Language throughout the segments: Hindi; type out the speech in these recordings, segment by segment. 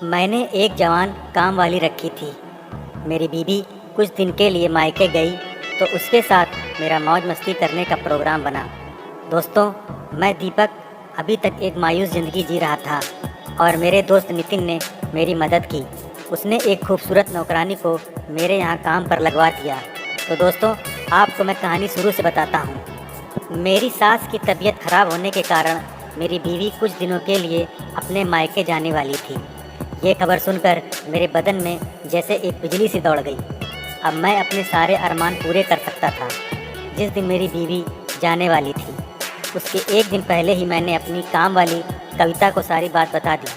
मैंने एक जवान काम वाली रखी थी। मेरी बीवी कुछ दिन के लिए मायके गई तो उसके साथ मेरा मौज मस्ती करने का प्रोग्राम बना। दोस्तों, मैं दीपक अभी तक एक मायूस ज़िंदगी जी रहा था और मेरे दोस्त नितिन ने मेरी मदद की। उसने एक खूबसूरत नौकरानी को मेरे यहाँ काम पर लगवा दिया। तो दोस्तों, आपको मैं कहानी शुरू से बताता हूँ। मेरी सास की तबीयत खराब होने के कारण मेरी बीवी कुछ दिनों के लिए अपने मायके जाने वाली थी। ये खबर सुनकर मेरे बदन में जैसे एक बिजली सी दौड़ गई। अब मैं अपने सारे अरमान पूरे कर सकता था। जिस दिन मेरी बीवी जाने वाली थी उसके एक दिन पहले ही मैंने अपनी काम वाली कविता को सारी बात बता दी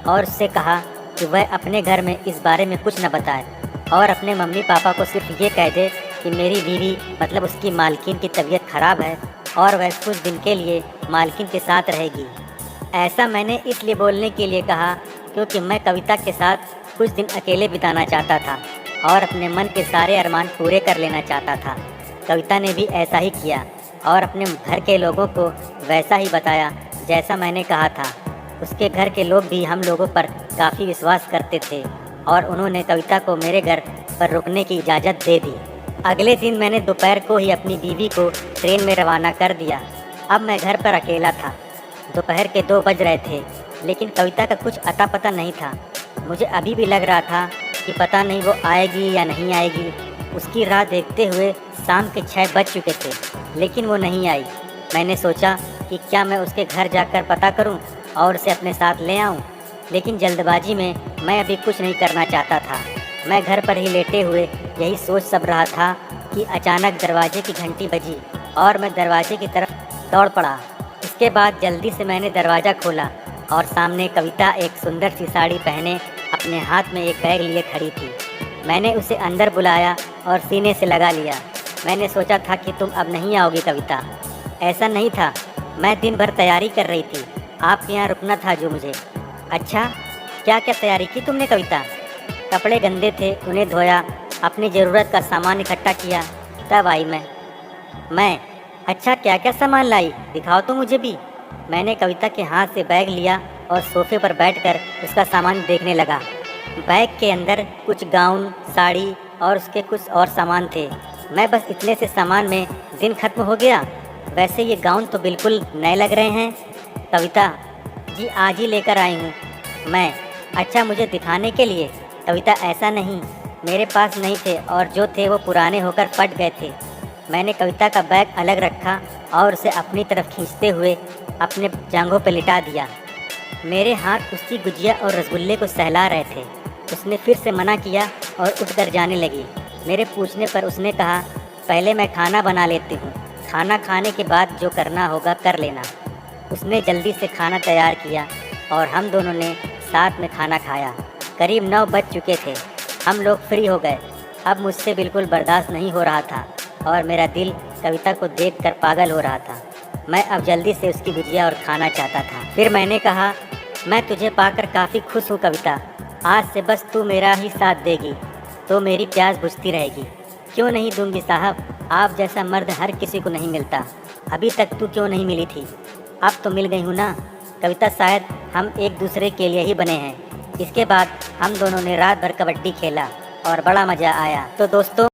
और उससे कहा कि वह अपने घर में इस बारे में कुछ न बताए और अपने मम्मी पापा को सिर्फ ये कह दे कि मेरी बीवी मतलब उसकी मालकिन की तबीयत ख़राब है और वह कुछ दिन के लिए मालकिन के साथ रहेगी। ऐसा मैंने इसलिए बोलने के लिए कहा क्योंकि मैं कविता के साथ कुछ दिन अकेले बिताना चाहता था और अपने मन के सारे अरमान पूरे कर लेना चाहता था। कविता ने भी ऐसा ही किया और अपने घर के लोगों को वैसा ही बताया जैसा मैंने कहा था। उसके घर के लोग भी हम लोगों पर काफ़ी विश्वास करते थे और उन्होंने कविता को मेरे घर पर रुकने की इजाज़त दे दी। अगले दिन मैंने दोपहर को ही अपनी बीवी को ट्रेन में रवाना कर दिया। अब मैं घर पर अकेला था। दोपहर के 2 बज रहे थे, लेकिन कविता का कुछ अता पता नहीं था। मुझे अभी भी लग रहा था कि पता नहीं वो आएगी या नहीं आएगी। उसकी राह देखते हुए शाम के 6 बज चुके थे, लेकिन वो नहीं आई। मैंने सोचा कि क्या मैं उसके घर जाकर पता करूं और उसे अपने साथ ले आऊं, लेकिन जल्दबाजी में मैं अभी कुछ नहीं करना चाहता था। मैं घर पर ही लेटे हुए यही सोच सब रहा था कि अचानक दरवाजे की घंटी बजी और मैं दरवाजे की तरफ दौड़ पड़ा। इसके बाद जल्दी से मैंने दरवाज़ा खोला और सामने कविता एक सुंदर सी साड़ी पहने अपने हाथ में एक बैग लिए खड़ी थी। मैंने उसे अंदर बुलाया और सीने से लगा लिया। मैंने सोचा था कि तुम अब नहीं आओगी कविता। ऐसा नहीं था, मैं दिन भर तैयारी कर रही थी। आपके यहाँ रुकना था जो मुझे। अच्छा, क्या क्या तैयारी की तुमने कविता? कपड़े गंदे थे, उन्हें धोया, अपनी ज़रूरत का सामान इकट्ठा किया, तब आई मैं। अच्छा, क्या क्या सामान लाई, दिखाओ तो मुझे भी। मैंने कविता के हाथ से बैग लिया और सोफे पर बैठकर उसका सामान देखने लगा। बैग के अंदर कुछ गाउन, साड़ी और उसके कुछ और सामान थे। मैं बस इतने से सामान में दिन खत्म हो गया। वैसे ये गाउन तो बिल्कुल नए लग रहे हैं। कविता जी, आज ही लेकर आई हूँ मैं। अच्छा, मुझे दिखाने के लिए? कविता, ऐसा नहीं, मेरे पास नहीं थे और जो थे वो पुराने होकर फट गए थे। मैंने कविता का बैग अलग रखा और उसे अपनी तरफ खींचते हुए अपने जांघों पर लिटा दिया। मेरे हाथ उसकी गुजिया और रसगुल्ले को सहला रहे थे। उसने फिर से मना किया और उठकर जाने लगी। मेरे पूछने पर उसने कहा, पहले मैं खाना बना लेती हूँ, खाना खाने के बाद जो करना होगा कर लेना। उसने जल्दी से खाना तैयार किया और हम दोनों ने साथ में खाना खाया। करीब 9 बज चुके थे। हम लोग फ्री हो गए। अब मुझसे बिल्कुल बर्दाश्त नहीं हो रहा था और मेरा दिल कविता को देखकर पागल हो रहा था। मैं अब जल्दी से उसकी गुजिया और खाना चाहता था। फिर मैंने कहा, मैं तुझे पाकर काफ़ी खुश हूँ कविता। आज से बस तू मेरा ही साथ देगी तो मेरी प्यास बुझती रहेगी। क्यों नहीं दूंगी साहब, आप जैसा मर्द हर किसी को नहीं मिलता। अभी तक तू क्यों नहीं मिली थी? अब तो मिल गई हूँ ना कविता। शायद हम एक दूसरे के लिए ही बने हैं। इसके बाद हम दोनों ने रात भर कबड्डी खेला और बड़ा मज़ा आया। तो दोस्तों,